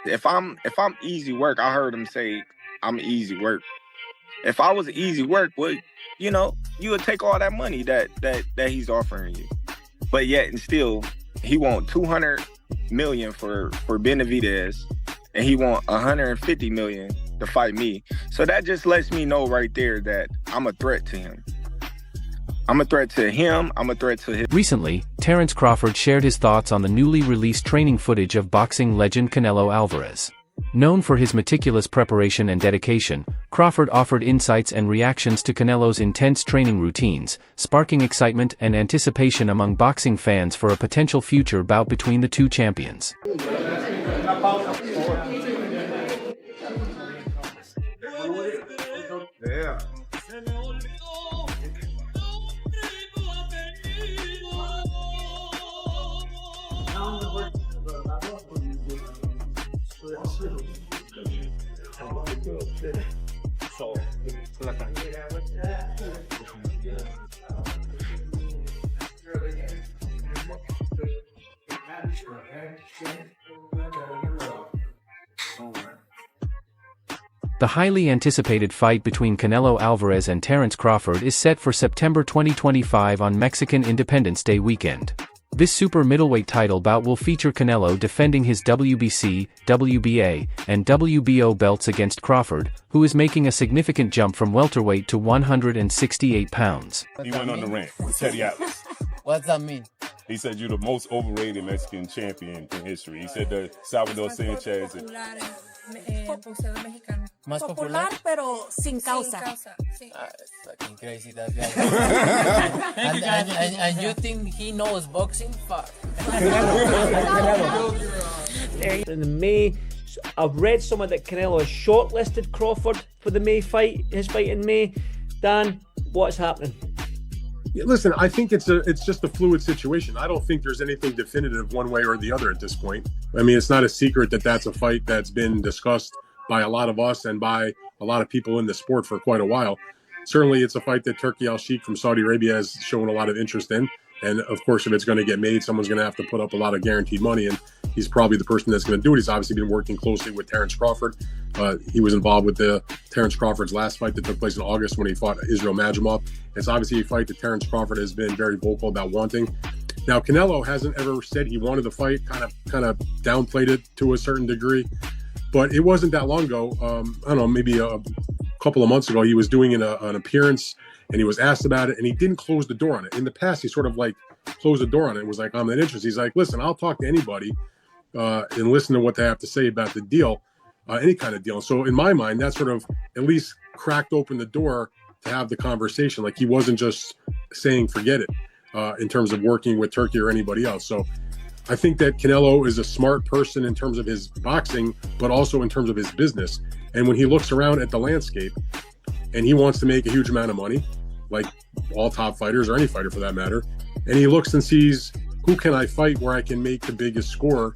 If I'm easy work, I heard him say I'm easy work. If I was easy work, well, you would take all that money that he's offering you. But yet and still, he want 200 million for Benavidez, and he want 150 million to fight me. So that just lets me know right there that I'm a threat to him. I'm a threat to him. I'm a threat to him. Recently, Terence Crawford shared his thoughts on the newly released training footage of boxing legend Canelo Alvarez. Known for his meticulous preparation and dedication, Crawford offered insights and reactions to Canelo's intense training routines, sparking excitement and anticipation among boxing fans for a potential future bout between the two champions. Yeah. The highly anticipated fight between Canelo Alvarez and Terence Crawford is set for September 2025 on Mexican Independence Day weekend. This super middleweight title bout will feature Canelo defending his WBC, WBA, and WBO belts against Crawford, who is making a significant jump from welterweight to 168 pounds. He went on the rant with Teddy Atlas. What does that mean? He said you're the most overrated Mexican champion in history. He said that Salvador Sanchez. Más popular, pero sin causa. Fucking crazy that guy. and you think he knows boxing? Fuck. In the May, I've read somewhere that Canelo has shortlisted Crawford for the May fight, his fight in May. Dan, what's happening? Yeah, listen, I think it's just a fluid situation. I don't think there's anything definitive one way or the other at this point. I mean, it's not a secret that that's a fight that's been discussed by a lot of us and by a lot of people in the sport for quite a while. Certainly, it's a fight that Turki Al-Sheikh from Saudi Arabia has shown a lot of interest in. And of course, if it's going to get made, someone's going to have to put up a lot of guaranteed money. And he's probably the person that's going to do it. He's obviously been working closely with Terence Crawford. He was involved with Terence Crawford's last fight that took place in August when he fought Israel Madrimov. It's obviously a fight that Terence Crawford has been very vocal about wanting. Now, Canelo hasn't ever said he wanted the fight, kind of downplayed it to a certain degree. But it wasn't that long ago. I don't know, maybe a couple of months ago, he was doing an appearance and he was asked about it and he didn't close the door on it. In the past, he sort of like closed the door on it and was like, I'm not interested. He's like, listen, I'll talk to anybody and listen to what they have to say about the deal, any kind of deal. So in my mind, that sort of at least cracked open the door to have the conversation. Like he wasn't just saying, forget it in terms of working with Turkey or anybody else. So I think that Canelo is a smart person in terms of his boxing, but also in terms of his business. And when he looks around at the landscape and he wants to make a huge amount of money, like all top fighters or any fighter for that matter, and he looks and sees who can I fight where I can make the biggest score,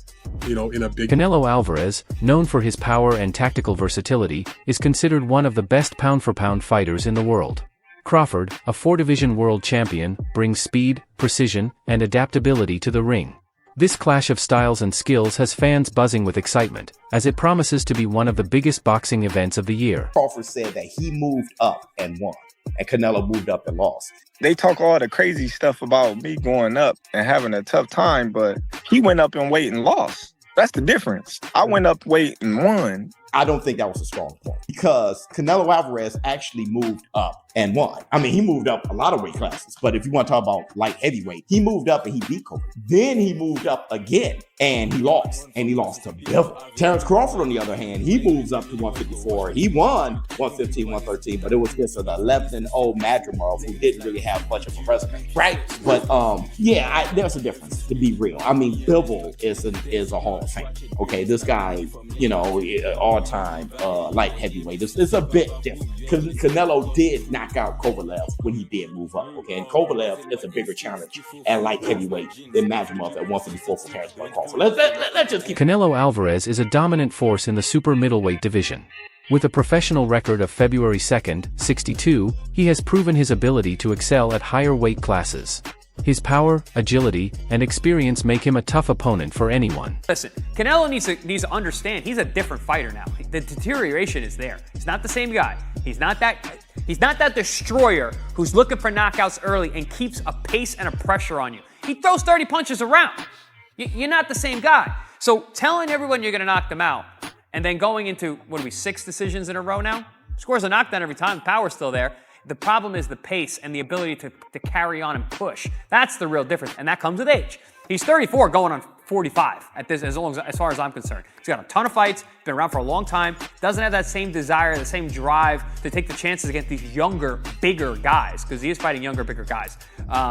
in a big... Canelo Alvarez, known for his power and tactical versatility, is considered one of the best pound-for-pound fighters in the world. Crawford, a four-division world champion, brings speed, precision, and adaptability to the ring. This clash of styles and skills has fans buzzing with excitement, as it promises to be one of the biggest boxing events of the year. Crawford said that he moved up and won, and Canelo moved up and lost. They talk all the crazy stuff about me going up and having a tough time, but he went up in weight and lost. That's the difference. I went up weight and won. I don't think that was a strong point because Canelo Alvarez actually moved up and won. I mean, he moved up a lot of weight classes, but if you want to talk about light heavyweight, he moved up and he beat Kobe. Then he moved up again and he lost to Bivol. Terence Crawford, on the other hand, he moves up to 154. He won 115, 113, but it was against an 11-0 Madrimov who didn't really have much of a resume, right? But there's a difference, to be real. I mean, Bivol is a Hall of Fame. Okay, this guy, all-time light heavyweight. It's a bit different because Canelo did knock out Kovalev when he did move up. Okay, and Kovalev is a bigger challenge at light heavyweight than Madrimov at 154 for Terence Crawford. Let's just keep. Canelo Alvarez is a dominant force in the super middleweight division. With a professional record of February 2nd, 62, he has proven his ability to excel at higher weight classes. His power, agility, and experience make him a tough opponent for anyone. Listen, Canelo needs to understand he's a different fighter now. The deterioration is there. He's not the same guy. He's not that destroyer who's looking for knockouts early and keeps a pace and a pressure on you. He throws 30 punches around. You're not the same guy. So telling everyone you're going to knock them out and then going into, 6 decisions in a row now? Scores a knockdown every time. The power's still there. The problem is the pace and the ability to carry on and push. That's the real difference, and that comes with age. He's 34 going on 45 at this, as far as I'm concerned. He's got a ton of fights, been around for a long time, doesn't have that same desire, the same drive to take the chances against these younger, bigger guys, because he is fighting younger, bigger guys.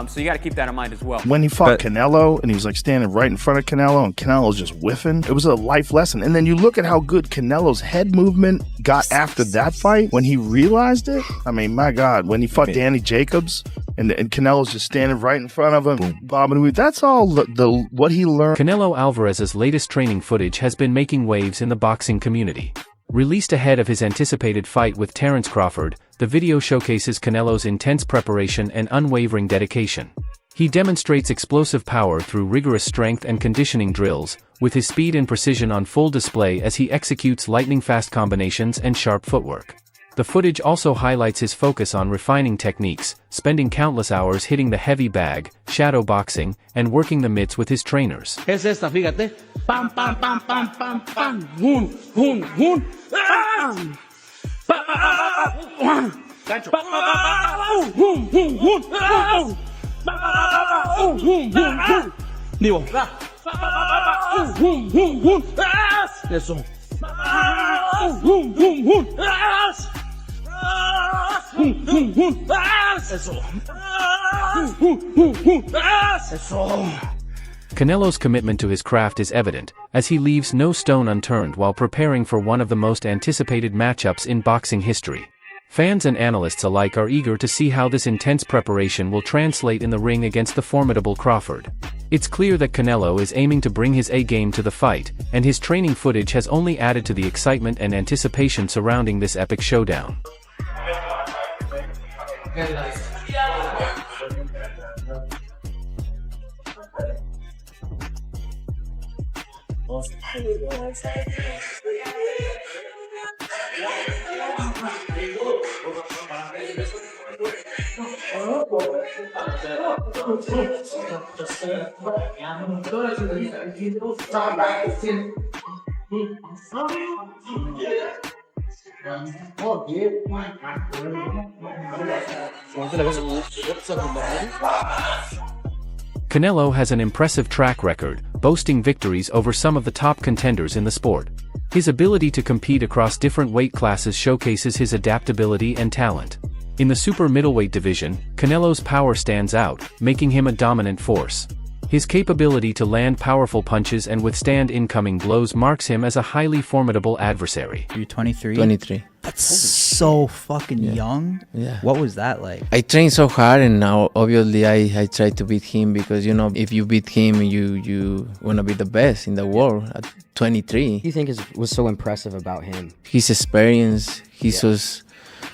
So you got to keep that in mind as well. When he fought Canelo, and he was like standing right in front of Canelo, and Canelo's just whiffing, it was a life lesson. And then you look at how good Canelo's head movement got after that fight, when he realized it. I mean, my God, when he fought Danny Jacobs, and Canelo's just standing right in front of him, bobbing. That's all what he learned. Canelo Alvarez's latest training footage has been making waves in the boxing community. Released ahead of his anticipated fight with Terence Crawford, the video showcases Canelo's intense preparation and unwavering dedication. He demonstrates explosive power through rigorous strength and conditioning drills, with his speed and precision on full display as he executes lightning-fast combinations and sharp footwork. The footage also highlights his focus on refining techniques, spending countless hours hitting the heavy bag, shadow boxing, and working the mitts with his trainers. Es esta, fíjate. Pam, pam, pam, pam, pam, pam. Hun, hun, hun. Pam. Gancho. Hun, hun, hun. Hun, hun, hun. Digo. Hun, hun, hun. Eso. Hun, hun, hun. Canelo's commitment to his craft is evident, as he leaves no stone unturned while preparing for one of the most anticipated matchups in boxing history. Fans and analysts alike are eager to see how this intense preparation will translate in the ring against the formidable Crawford. It's clear that Canelo is aiming to bring his A-game to the fight, and his training footage has only added to the excitement and anticipation surrounding this epic showdown. Canelo has an impressive track record, boasting victories over some of the top contenders in the sport. His ability to compete across different weight classes showcases his adaptability and talent. In the super middleweight division, Canelo's power stands out, making him a dominant force. His capability to land powerful punches and withstand incoming blows marks him as a highly formidable adversary. You're 23? 23. That's so fucking young. Yeah. What was that like? I trained so hard, and now obviously I try to beat him, because, you know, if you beat him, you want to be the best in the world at 23. What do you think was so impressive about him? His experience, he's so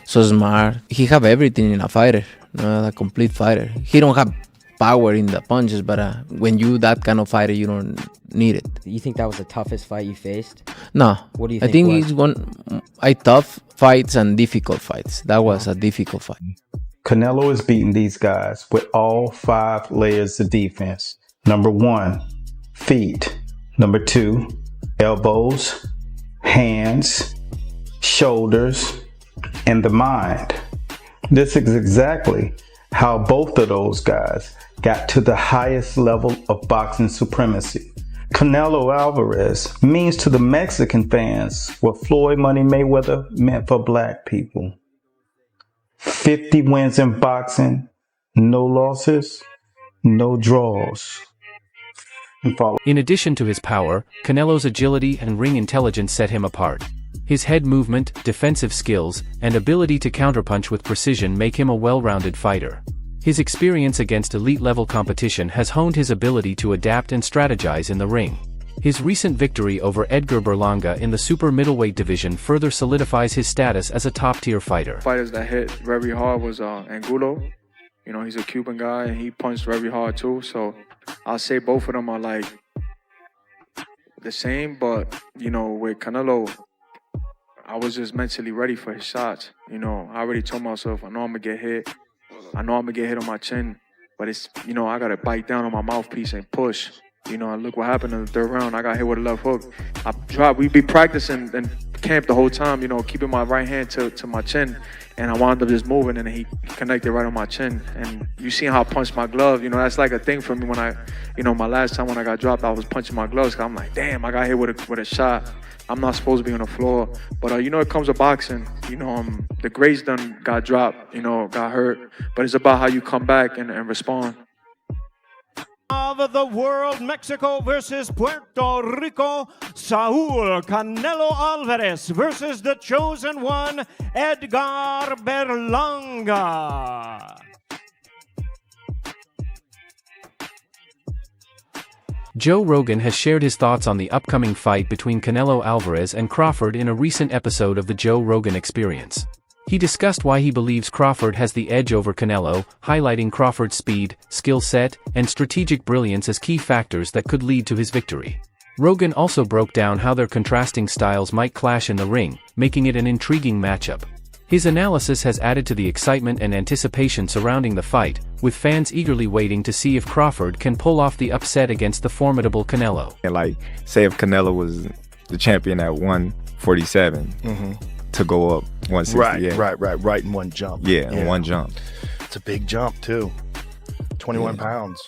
smart. He have everything in a fighter, a complete fighter. He don't have power in the punches, but when you that kind of fighter, you don't need it. You think that was the toughest fight you faced? No. What do you think? I think it's tough fights and difficult fights. That was a difficult fight. Canelo is beating these guys with all 5 layers of defense. Number 1, feet. Number 2, elbows, hands, shoulders, and the mind. This is exactly how both of those guys got to the highest level of boxing supremacy. Canelo Alvarez means to the Mexican fans what Floyd Money Mayweather meant for black people. 50 wins in boxing, no losses, no draws. In addition to his power, Canelo's agility and ring intelligence set him apart. His head movement, defensive skills, and ability to counterpunch with precision make him a well-rounded fighter. His experience against elite-level competition has honed his ability to adapt and strategize in the ring. His recent victory over Edgar Berlanga in the super middleweight division further solidifies his status as a top-tier fighter. Fighters that hit very hard was Angulo, You know, he's a Cuban guy and he punched very hard too. So I'll say both of them are like the same, but you know, with Canelo, I was just mentally ready for his shots. You know, I already told myself, I know I'm gonna get hit. I know I'm gonna get hit on my chin, but it's, you know, I gotta bite down on my mouthpiece and push. You know, look what happened in the third round. I got hit with a left hook. We'd be practicing in camp the whole time, you know, keeping my right hand to my chin. And I wound up just moving and he connected right on my chin. And you see how I punched my glove, you know, that's like a thing for me when I, you know, my last time when I got dropped, I was punching my gloves. Cause I'm like, damn, I got hit with a shot. I'm not supposed to be on the floor. But, you know, it comes to boxing. You know, the greats done got dropped, you know, got hurt. But it's about how you come back and respond. Of the world, Mexico versus Puerto Rico, Saul Canelo Alvarez versus the chosen one, Edgar Berlanga. Joe Rogan has shared his thoughts on the upcoming fight between Canelo Alvarez and Crawford in a recent episode of the Joe Rogan Experience. He discussed why he believes Crawford has the edge over Canelo, highlighting Crawford's speed, skill set, and strategic brilliance as key factors that could lead to his victory. Rogan also broke down how their contrasting styles might clash in the ring, making it an intriguing matchup. His analysis has added to the excitement and anticipation surrounding the fight, with fans eagerly waiting to see if Crawford can pull off the upset against the formidable Canelo. And like, say if Canelo was the champion at 147, to go up 160. Right in one jump. Yeah, in one jump. It's a big jump too. 21 pounds.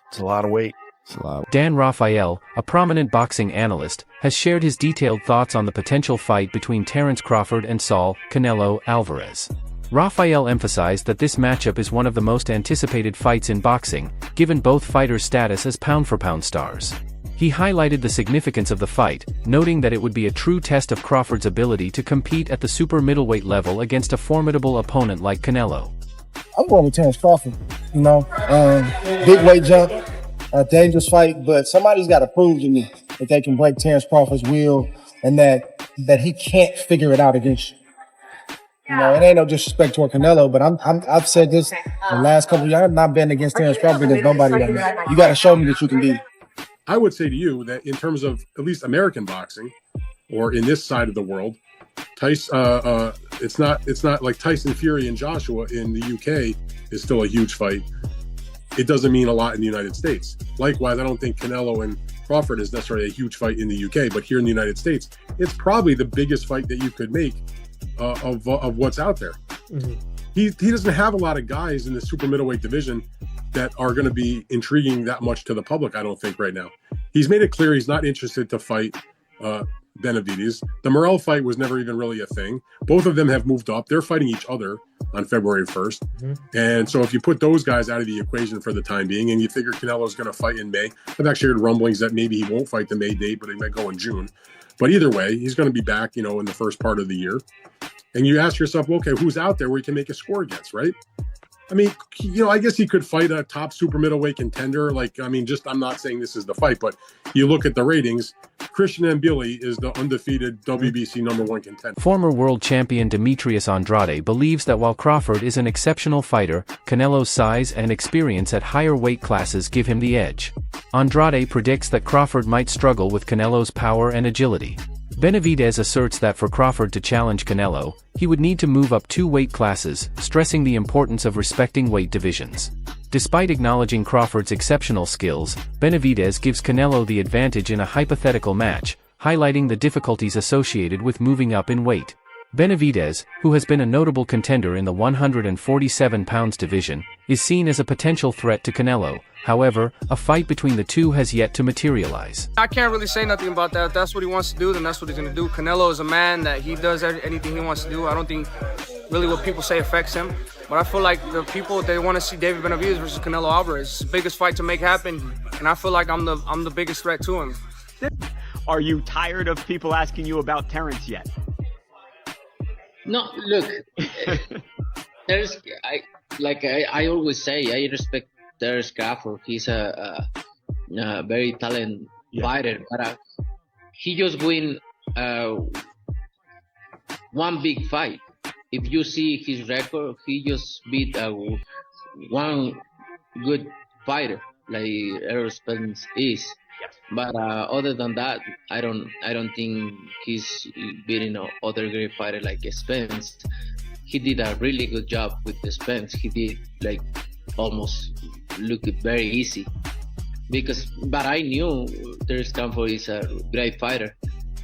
It's a lot of weight. It's a lot. Dan Rafael, a prominent boxing analyst, has shared his detailed thoughts on the potential fight between Terence Crawford and Saul Canelo Alvarez. Rafael emphasized that this matchup is one of the most anticipated fights in boxing, given both fighters' status as pound-for-pound stars. He highlighted the significance of the fight, noting that it would be a true test of Crawford's ability to compete at the super middleweight level against a formidable opponent like Canelo. I'm going with Terence Crawford. You know, big weight jump, a dangerous fight, but somebody's got to prove to me that they can break Terence Crawford's will and that he can't figure it out against you. You know, it ain't no disrespect toward Canelo, but I've said this the last couple of years. I've not been against Terence Crawford against nobody. You got to show me that you can beat him. I would say to you that in terms of at least American boxing, or in this side of the world, Tyson, it's not like Tyson Fury and Joshua in the UK is still a huge fight. It doesn't mean a lot in the United States. Likewise, I don't think Canelo and Crawford is necessarily a huge fight in the UK, but here in the United States, it's probably the biggest fight that you could make of what's out there. He doesn't have a lot of guys in the super middleweight division that are going to be intriguing that much to the public, I don't think, right now. He's made it clear he's not interested to fight Benavidez. The Morrell fight was never even really a thing. Both of them have moved up. They're fighting each other on February 1st. And so if you put those guys out of the equation for the time being, and you figure Canelo's going to fight in May, I've actually heard rumblings that maybe he won't fight the May date, but he might go in June. But either way, he's going to be back, you know, in the first part of the year. And you ask yourself, well, okay, who's out there where he can make a score against, right? I mean, you know, I guess he could fight a top super middleweight contender. Like, I mean, I'm not saying this is the fight, but you look at the ratings, Christian Mbili is the undefeated WBC #1 contender. Former world champion Demetrius Andrade believes that while Crawford is an exceptional fighter, Canelo's size and experience at higher weight classes give him the edge. Andrade predicts that Crawford might struggle with Canelo's power and agility. Benavidez asserts that for Crawford to challenge Canelo, he would need to move up 2 weight classes, stressing the importance of respecting weight divisions. Despite acknowledging Crawford's exceptional skills, Benavidez gives Canelo the advantage in a hypothetical match, highlighting the difficulties associated with moving up in weight. Benavidez, who has been a notable contender in the 147 pounds division, is seen as a potential threat to Canelo. However, a fight between the two has yet to materialize. I can't really say nothing about that. If that's what he wants to do, then that's what he's going to do. Canelo is a man that he does anything he wants to do. I don't think really what people say affects him. But I feel like the people, they want to see David Benavidez versus Canelo Alvarez. It's the biggest fight to make happen, and I feel like I'm the biggest threat to him. Are you tired of people asking you about Terence yet? No, look, there's I always say, I respect Terence Crawford. He's a very talented fighter, but he just win one big fight. If you see his record, he just beat one good fighter like Errol Spence is. But other than that, I don't think he's beating other great fighter like Spence. He did a really good job with the Spence. He did like almost look very easy. But I knew Terence Crawford is a great fighter.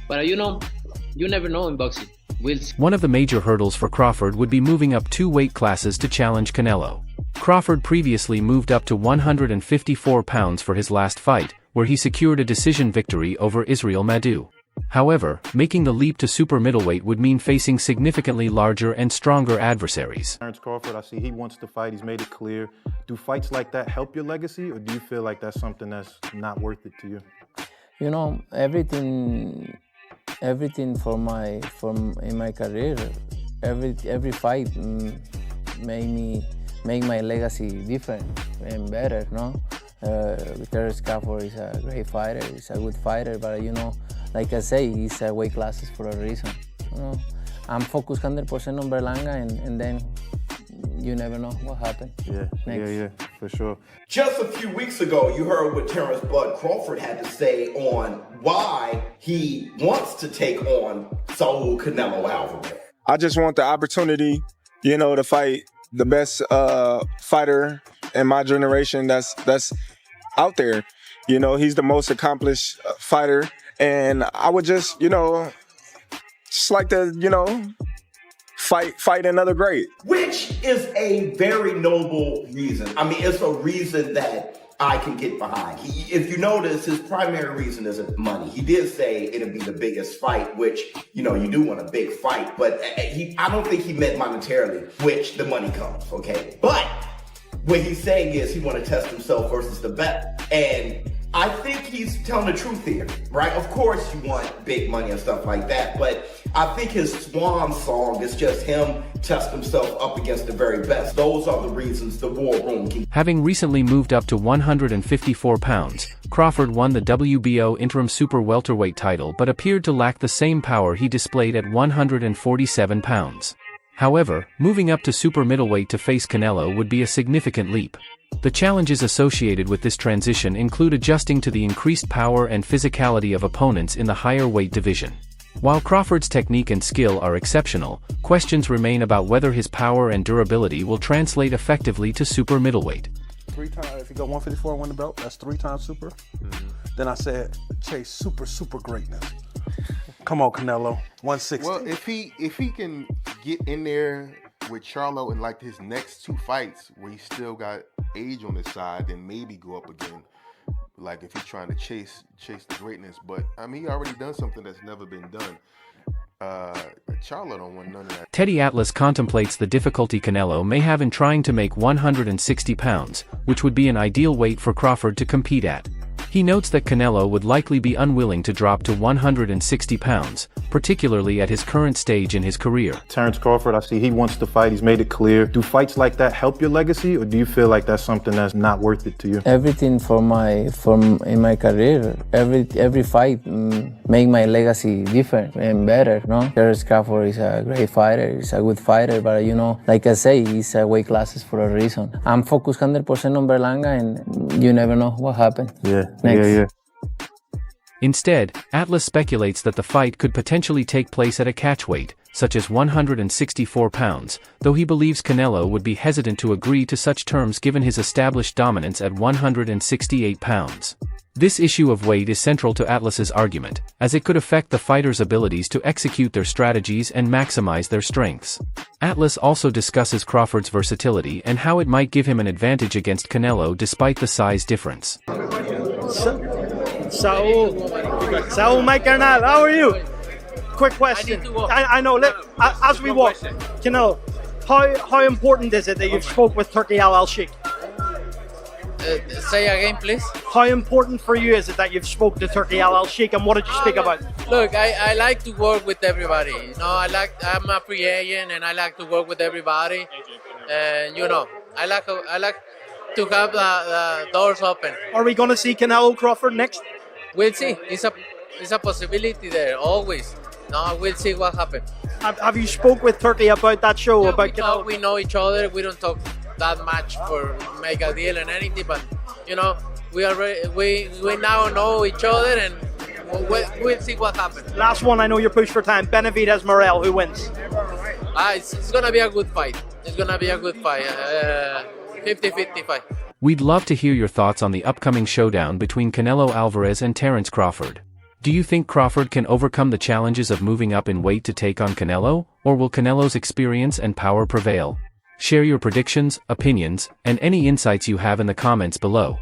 But you never know in boxing. We'll see. One of the major hurdles for Crawford would be moving up 2 weight classes to challenge Canelo. Crawford previously moved up to 154 pounds for his last fight, where he secured a decision victory over Israel Madou. However, making the leap to super middleweight would mean facing significantly larger and stronger adversaries. Terence Crawford, I see he wants to fight. He's made it clear. Do fights like that help your legacy, or do you feel like that's something that's not worth it to you? You know, everything in my career, every fight make my legacy different and better, no? Terence Crawford is a great fighter, he's a good fighter, but like I say, he's weight classes for a reason. I'm focused 100% on Berlanga, and then you never know what happened. Yeah, for sure. Just a few weeks ago, you heard what Terence Bud Crawford had to say on why he wants to take on Saul Canelo Alvarez. I just want the opportunity, to fight the best fighter in my generation that's out there. He's the most accomplished fighter, and I would just like to, fight another great. Which is a very noble reason. I mean, it's a reason that I can get behind. If you notice, his primary reason isn't money. He did say it'll be the biggest fight, which, you do want a big fight, but I don't think he meant monetarily, which the money comes, okay? But what he's saying is he want to test himself versus the best. And I think he's telling the truth here, right? Of course you want big money and stuff like that, but I think his swan song is just him test himself up against the very best. Those are the reasons the war room can... Having recently moved up to 154 pounds, Crawford won the WBO interim super welterweight title but appeared to lack the same power he displayed at 147 pounds. However, moving up to super middleweight to face Canelo would be a significant leap. The challenges associated with this transition include adjusting to the increased power and physicality of opponents in the higher weight division. While Crawford's technique and skill are exceptional, questions remain about whether his power and durability will translate effectively to super middleweight. 3 times, if you go 154 and win the belt, that's 3 times super. Then I said, chase super greatness. Come on, Canelo, 160. Well, if he can get in there with Charlo in like his next 2 fights where he still got age on his side, then maybe go up again. Like if he's trying to chase the greatness, but I mean, he already done something that's never been done. Charlo don't want none of that. Teddy Atlas contemplates the difficulty Canelo may have in trying to make 160 pounds, which would be an ideal weight for Crawford to compete at. He notes that Canelo would likely be unwilling to drop to 160 pounds, particularly at his current stage in his career. Terence Crawford, I see he wants to fight. He's made it clear. Do fights like that help your legacy, or do you feel like that's something that's not worth it to you? Everything in my career, every fight make my legacy different and better, no? Terence Crawford is a great fighter, he's a good fighter, but like I say, he's weight classes for a reason. I'm focused 100% on Berlanga, and you never know what happened. Yeah. Instead, Atlas speculates that the fight could potentially take place at a catch weight, such as 164 pounds, though he believes Canelo would be hesitant to agree to such terms given his established dominance at 168 pounds. This issue of weight is central to Atlas's argument, as it could affect the fighters' abilities to execute their strategies and maximize their strengths. Atlas also discusses Crawford's versatility and how it might give him an advantage against Canelo despite the size difference. Saul, my carnal, how are you? Quick question. I know, as we walk, Canelo, how important is it that you've spoke with Turki Al-Sheikh? Say again, please. How important for you is it that you've spoke to Turki Al-Sheikh, and what did you speak about? Look, I like to work with everybody. I'm a free agent, and I like to work with everybody. And I like to have the doors open. Are we going to see Canelo Crawford next? We'll see. It's a possibility there, always. No, we'll see what happens. Have you spoke with Turki about that show? Yeah, we know each other. We don't talk that much for make a deal and anything, but you know, we now know each other, and we'll see what happens. Last one, I know you're pushed for time. Benavidez Morel, who wins? It's gonna be a good fight. It's gonna be a good fight. 50-50 fight. We'd love to hear your thoughts on the upcoming showdown between Canelo Alvarez and Terence Crawford. Do you think Crawford can overcome the challenges of moving up in weight to take on Canelo, or will Canelo's experience and power prevail? Share your predictions, opinions, and any insights you have in the comments below.